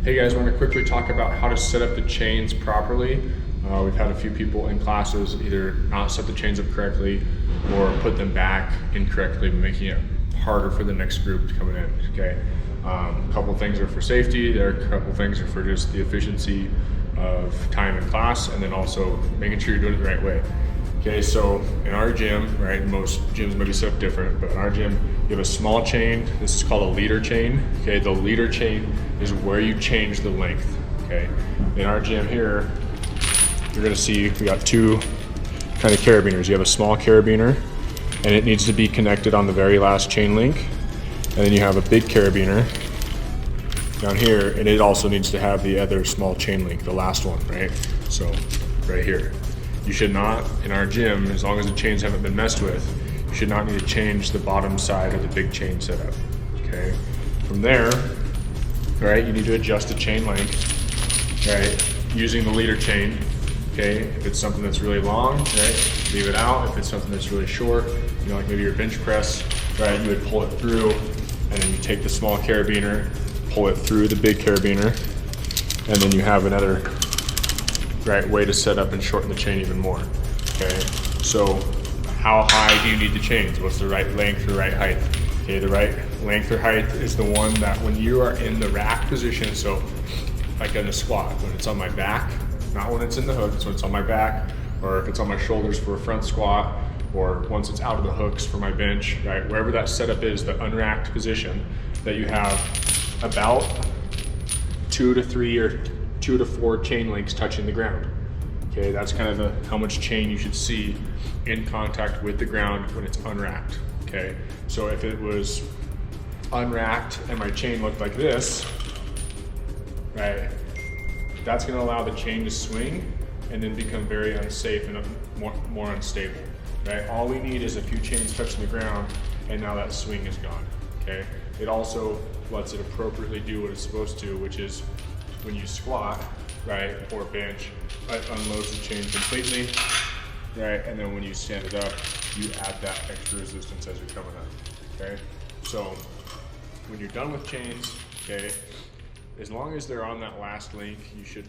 Hey guys, I want to quickly talk about how to set up the chains properly. We've had a few people in classes either not set the chains up correctly or put them back incorrectly, making it harder for the next group to come in, okay? A couple things are for safety, there are a couple things are for just the efficiency of time in class, and then also making sure you're doing it the right way. Okay, so in our gym, right, most gyms may be set up different, but in our gym, you have a small chain. This is called a leader chain. Okay, the leader chain is where you change the length. Okay, in our gym here, you're gonna see we got two kind of carabiners. You have a small carabiner, and it needs to be connected on the very last chain link. And then you have a big carabiner down here, and it also needs to have the other small chain link, the last one, right? So right here. You should not, in our gym, as long as the chains haven't been messed with, you should not need to change the bottom side of the big chain setup, okay? From there, right, you need to adjust the chain length, right, using the leader chain, okay? If it's something that's really long, right, leave it out. If it's something that's really short, you know, like maybe your bench press, right, you would pull it through, and then you take the small carabiner, pull it through the big carabiner, and then you have another right way to set up and shorten the chain even more. Okay, so how high do you need the chains? What's the right length or right height? Okay, the right length or height is the one that when you are in the rack position, so like in a squat, when it's on my back, not when it's in the hooks, when it's on my back, or if it's on my shoulders for a front squat, or once it's out of the hooks for my bench, right? Wherever that setup is, the unracked position, that you have about 2 to 3 or 2 to 4 chain links touching the ground. Okay, that's kind of how much chain you should see in contact with the ground when it's unracked. Okay, so if it was unracked and my chain looked like this, right, that's going to allow the chain to swing and then become very unsafe and more unstable. Right, all we need is a few chains touching the ground, and now that swing is gone. Okay, it also lets it appropriately do what it's supposed to, which is when you squat, right, or bench, it unloads the chain completely, right, and then when you stand it up, you add that extra resistance as you're coming up, okay? So when you're done with chains, okay, as long as they're on that last link, you should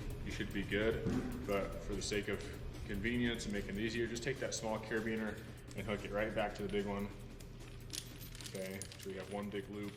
be good, but for the sake of convenience and making it easier, just take that small carabiner and hook it right back to the big one, okay? So we have one big loop.